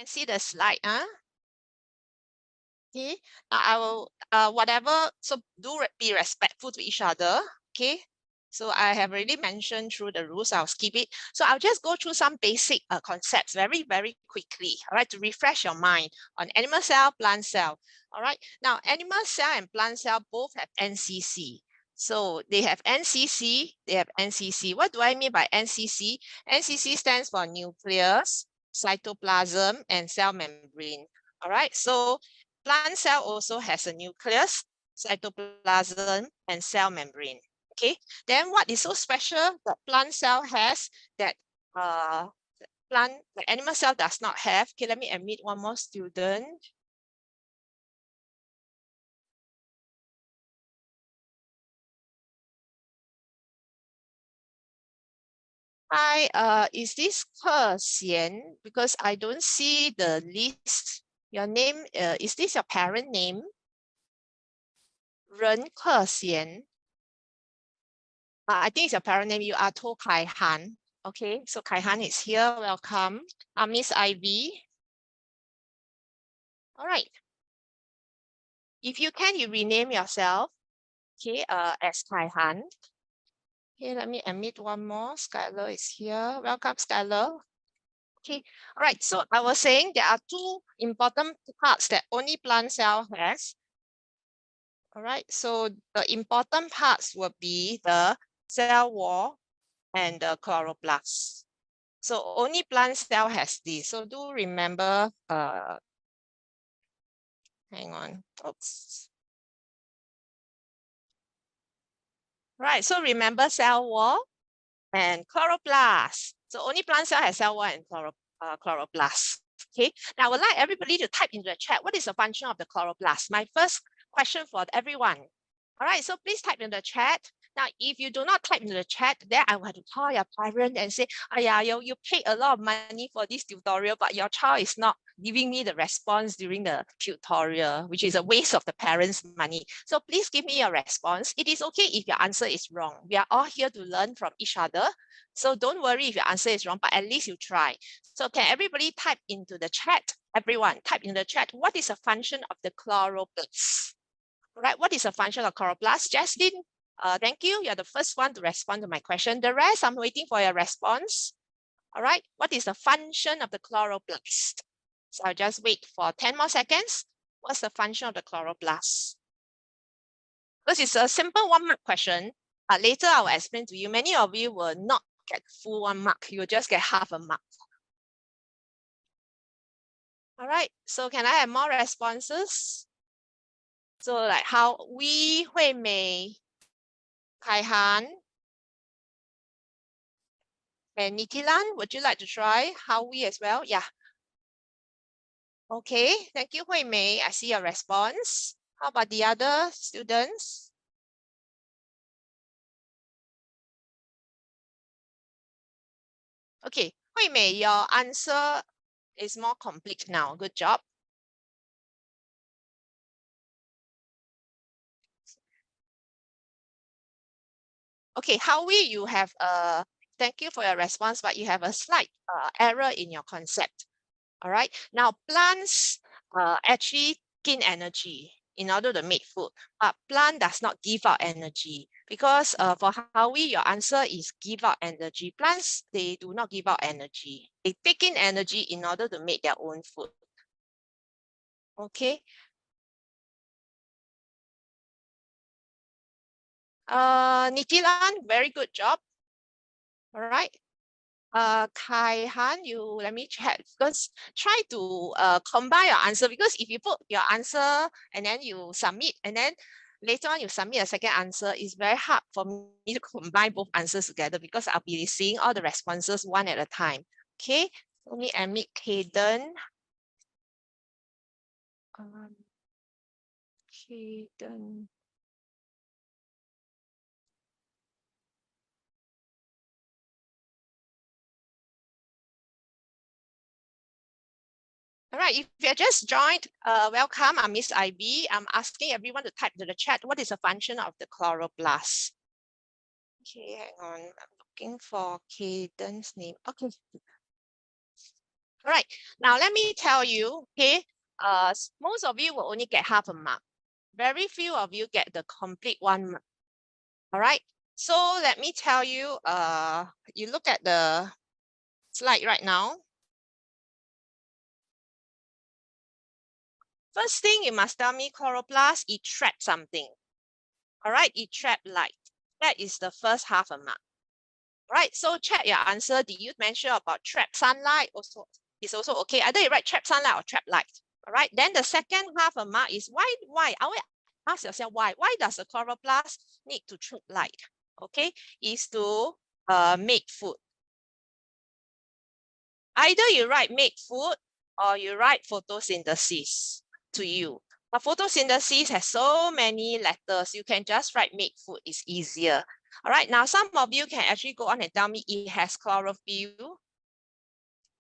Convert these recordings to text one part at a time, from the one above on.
can see the slide, huh? Okay, I will, whatever, so be respectful to each other, okay? So I have already mentioned through the rules, I'll skip it. So I'll just go through some basic concepts very, very quickly, all right, to refresh your mind on animal cell, plant cell, all right? Now, animal cell and plant cell both have NCC. So they have NCC, they have NCC. What do I mean by NCC? NCC stands for nucleus, cytoplasm, and cell membrane, all right? So plant cell also has a nucleus, cytoplasm, and cell membrane. Okay, then what is so special that plant cell has that the animal cell does not have? Okay, let me admit one more student. Hi, is this Ke Xian? Because I don't see the list. Your name, is this your parent name? Ren Ke Xian. I think it's your parent name. You are To Kai Han. Okay, so Kai Han is here. Welcome. Miss Ivy. All right. If you can, you rename yourself. Okay, as Kai Han. Okay, let me admit one more. Skylar is here. Welcome, Skylar. Okay, all right. So I was saying there are two important parts that only plant cell has. All right, so the important parts will be the cell wall and the chloroplast. So only plant cell has this. So do remember, hang on, oops. Right, so remember cell wall and chloroplast. So only plant cell has cell wall and chloroplast. Okay, now I would like everybody to type into the chat, what is the function of the chloroplast? My first question for everyone. All right, so please type in the chat. Now, if you do not type into the chat, then I will have to call your parent and say, oh yeah, you paid a lot of money for this tutorial, but your child is not giving me the response during the tutorial, which is a waste of the parents' money. So please give me your response. It is okay if your answer is wrong. We are all here to learn from each other. So don't worry if your answer is wrong, but at least you try. So can everybody type into the chat? Everyone type in the chat, what is a function of the chloroplast? Right, what is the function of chloroplast? Jaslyn, thank you. You're the first one to respond to my question. The rest, I'm waiting for your response. All right, what is the function of the chloroplast? So I'll just wait for 10 more seconds. What's the function of the chloroplast? Because it's a simple 1 mark question. Later, I will explain to you. Many of you will not get full 1 mark. You will just get half a mark. All right, so can I have more responses? So like how we, Hui Mei, Kai Han, and Nikilan, would you like to try Howie as well? Yeah. Okay, thank you, Hui Mei. I see your response. How about the other students? Okay, Hui Mei, your answer is more complete now. Good job. Okay, Howie, you have thank you for your response, but you have a slight error in your concept. All right, now plants actually gain energy in order to make food, but plant does not give out energy because for Howie, your answer is give out energy. Plants, they do not give out energy. They take in energy in order to make their own food. Okay. Nikilan, very good job. All right. Kai Han, you let me check because try to combine your answer, because if you put your answer and then you submit and then later on you submit a second answer, it's very hard for me to combine both answers together because I'll be seeing all the responses one at a time. Okay, let me admit Kaden. Kaden. All right, if you just joined, welcome. I'm Miss Ivy. I'm asking everyone to type to the chat, what is the function of the chloroplast? Okay, hang on. I'm looking for Caden's name. Okay. All right, now let me tell you, okay, most of you will only get half a mark. Very few of you get the complete 1 mark. All right, so let me tell you, you look at the slide right now. First thing you must tell me, chloroplast, it traps something. All right, it traps light. That is the first half a mark. All right, so check your answer. Did you mention about trap sunlight? Also, it's also okay. Either you write trap sunlight or trap light. All right, then the second half a mark is why? I will ask yourself why. Why does the chloroplast need to trap light? Okay, is to make food. Either you write make food or you write photosynthesis to you. But photosynthesis has so many letters. You can just write make food. It's easier. All right, now some of you can actually go on and tell me it has chlorophyll,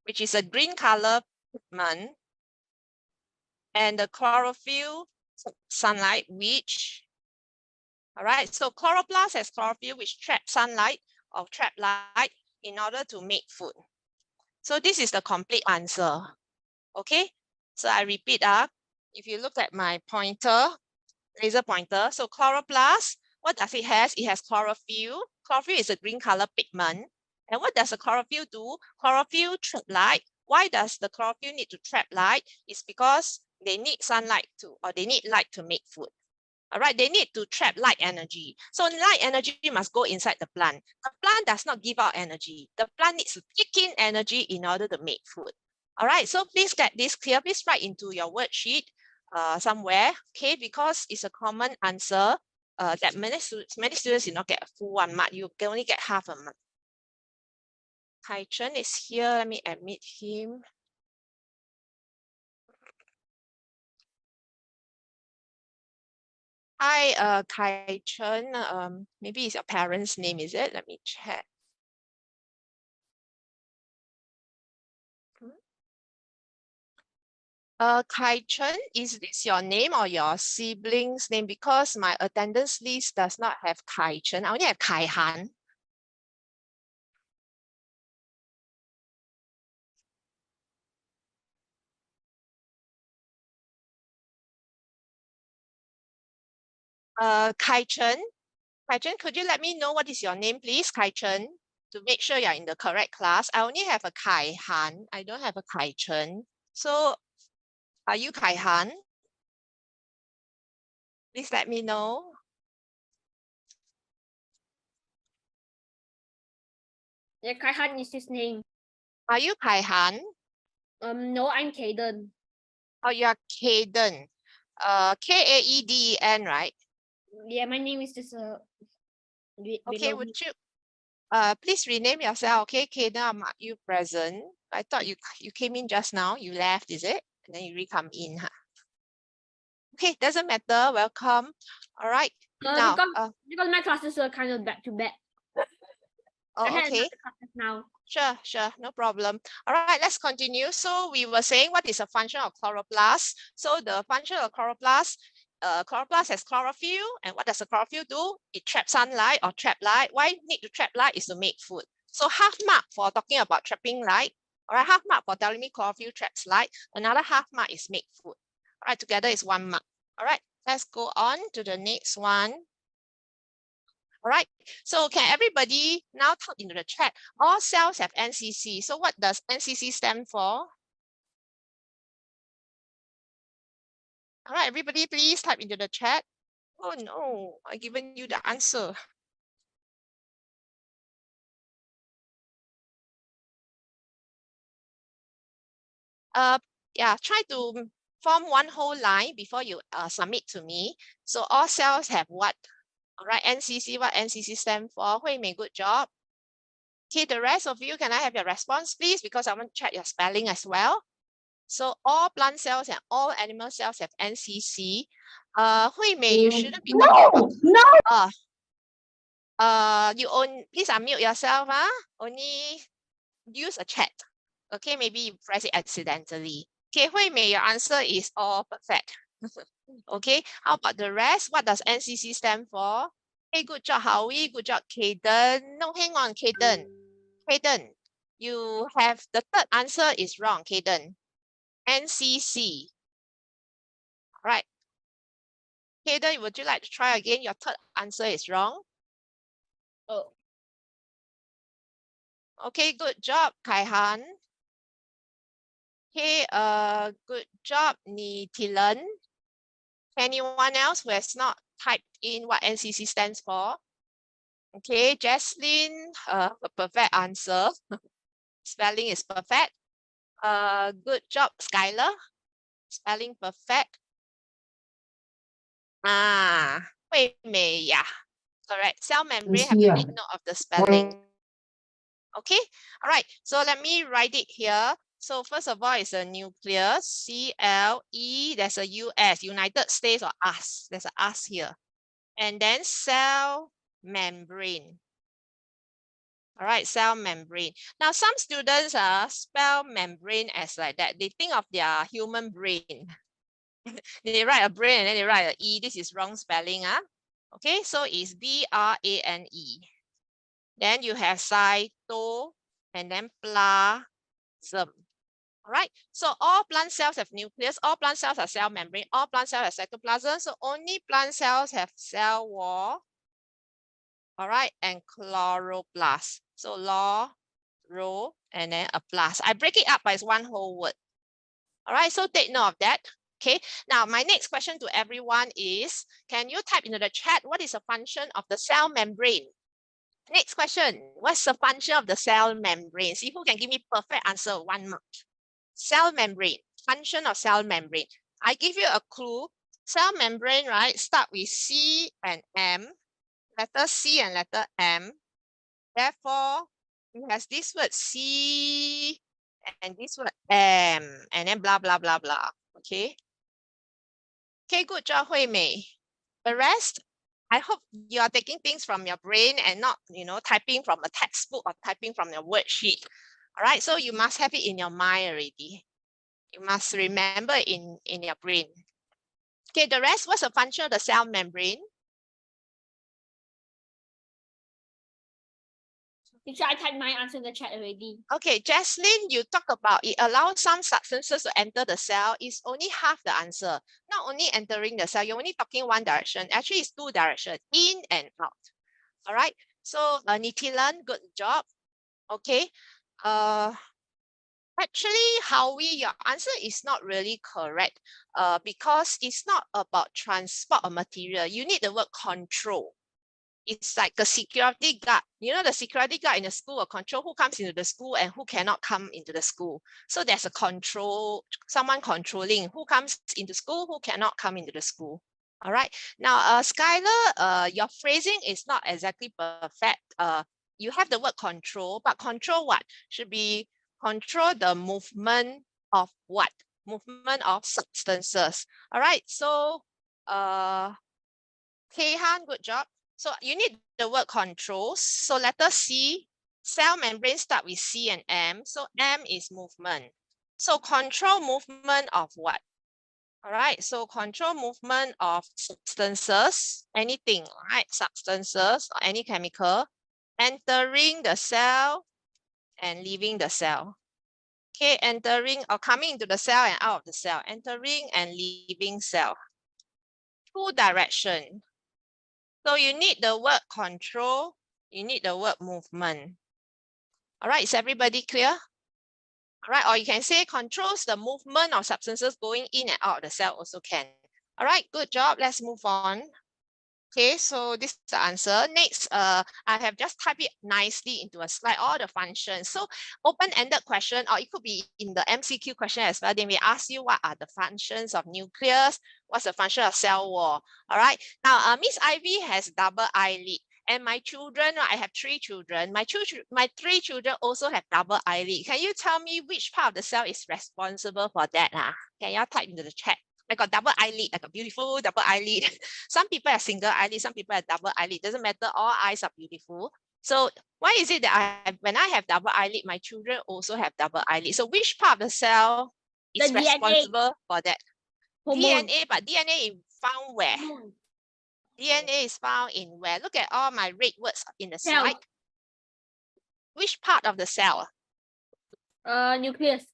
which is a green color pigment, and the chlorophyll sunlight, which, all right, so chloroplast has chlorophyll, which traps sunlight or trap light in order to make food. So this is the complete answer. Okay, so I repeat, if you look at my pointer, laser pointer, so chloroplast, what does it has? It has chlorophyll. Chlorophyll is a green color pigment. And what does the chlorophyll do? Chlorophyll trap light. Why does the chlorophyll need to trap light? It's because they need sunlight to, or they need light to make food. All right, they need to trap light energy. So light energy must go inside the plant. The plant does not give out energy. The plant needs to take in energy in order to make food. All right, so please get this clear. Please write into your worksheet somewhere, okay, because it's a common answer that many students did not get a full 1 mark. You can only get half a mark. Kai Chen is here. Let me admit him. Hi, Kai Chen. Maybe it's your parents' name, is it? Let me check. Kai Chen, is this your name or your sibling's name? Because my attendance list does not have Kai Chen. I only have Kai Han. Kai Chen, could you let me know what is your name, please, Kai Chen, to make sure you're in the correct class? I only have a Kai Han. I don't have a Kai Chen. So, are you Kai Han? Please let me know. Yeah, Kai Han is his name. Are you Kai Han? No, I'm Kaden. Oh, you're Kaden. Kaeden, right? Yeah, my name is just Okay, would you please rename yourself, okay? Kaden, I'll mark you present. I thought you came in just now. You left, is it? And then you re-come in, huh? Okay, doesn't matter. Welcome. All right. Now, because my classes are kind of back to back. oh, okay. Now. Sure, no problem. All right, let's continue. So we were saying what is a function of chloroplast. So the function of chloroplast, chloroplast has chlorophyll, and what does the chlorophyll do? It traps sunlight or trap light. Why need to trap light is to make food. So half mark for talking about trapping light. All right, half mark for telling me chlorophyll traps light. Another half mark is make food. All right, together is 1 mark. All right, let's go on to the next one. All right, so can everybody now type into the chat? All cells have NCC. So what does NCC stand for? All right, everybody, please type into the chat. Oh no, I've given you the answer. Yeah, try to form one whole line before you submit to me. So all cells have what? All right, NCC, what NCC stand for? Hui Mei, good job. Okay, the rest of you, can I have your response, please? Because I want to check your spelling as well. So all plant cells and all animal cells have NCC. Hui Mei, you shouldn't be talking about. No. Please unmute yourself. Only use a chat. Okay, maybe you press it accidentally. Okay, Hui Mei, your answer is all perfect. Okay, how about the rest? What does NCC stand for? Hey, good job, Howie. Good job, Kaden. No, hang on, Kaden. you have the third answer is wrong, Kaden. NCC. All right. Kaden, would you like to try again? Your third answer is wrong. Oh. Okay, good job, Kaihan. Okay, good job, Nitilan. Anyone else who has not typed in what NCC stands for? Okay, Jaslyn, a perfect answer. Spelling is perfect. Good job, Skylar. Spelling perfect. Hui Mei, yeah, correct. Cell membrane have to take note of the spelling. Okay, all right. So let me write it here. So first of all, it's a nucleus, CLE. There's a US, United States or US. There's a US here, and then cell membrane. All right, cell membrane. Now, some students spell membrane as like that. They think of their human brain. They write a brain and then they write an E. This is wrong spelling. Okay, so it's BRANE. Then you have cyto and then plasm. All right, so all plant cells have nucleus, all plant cells have cell membrane, all plant cells have cytoplasm. So only plant cells have cell wall. All right, and chloroplast. So rho, and then a plus. I break it up by one whole word. All right, so take note of that. Okay, now my next question to everyone is, can you type into the chat, what is the function of the cell membrane? Next question, what's the function of the cell membrane? See who can give me perfect answer, 1 mark. Cell membrane, function of cell membrane. I give you a clue. Cell membrane, right, start with C and M, letter C and letter M. Therefore, it has this word C and this word M, and then blah, blah, blah, blah. Okay. Okay, good job, Hui Mei. The rest, I hope you are taking things from your brain and not, typing from a textbook or typing from your worksheet. All right, so you must have it in your mind already. You must remember in your brain. Okay, the rest, what's the function of the cell membrane? Teacher, I typed my answer in the chat already. Okay, Jaslyn, you talk about it allows some substances to enter the cell. It's only half the answer. Not only entering the cell, you're only talking one direction. Actually, it's 2 directions, in and out. All right. So, Nitilan, good job. Okay. Actually, Howie, your answer is not really correct. Because it's not about transport of material. You need the word control. It's like a security guard. You know, the security guard in the school will control who comes into the school and who cannot come into the school. So there's a control, someone controlling who comes into school, who cannot come into the school. All right. Now, Skylar, your phrasing is not exactly perfect. You have the word control, but control what? Should be control the movement of what? Movement of substances. All right. So, Keihan, good job. So you need the word controls. So letter C, cell membrane start with C and M. So M is movement. So control movement of what? All right, so control movement of substances, anything, right? Substances or any chemical entering the cell and leaving the cell. Okay, entering or coming into the cell and out of the cell, entering and leaving cell. 2 direction. So you need the word control, you need the word movement. All right, is everybody clear? All right, or you can say controls the movement of substances going in and out of the cell also can. All right, good job. Let's move on. Okay, so this is the answer. Next, I have just typed it nicely into a slide, all the functions. So open-ended question, or it could be in the MCQ question as well. Then we ask you what are the functions of nucleus, what's the function of cell wall. All right, now Miss Ivy has double eyelid. And my children, I have 3 children. My 3 children also have double eyelid. Can you tell me which part of the cell is responsible for that? Can you type into the chat? I got double eyelid, like a beautiful double eyelid. Some people have single eyelid, some people have double eyelid. Doesn't matter, all eyes are beautiful. So why is it that when I have double eyelid, my children also have double eyelid? So which part of the cell is responsible for that? Hormone. DNA, but DNA is found where? Hormone. DNA is found in where? Look at all my red words in the Cell. slide. Which part of the cell? Nucleus.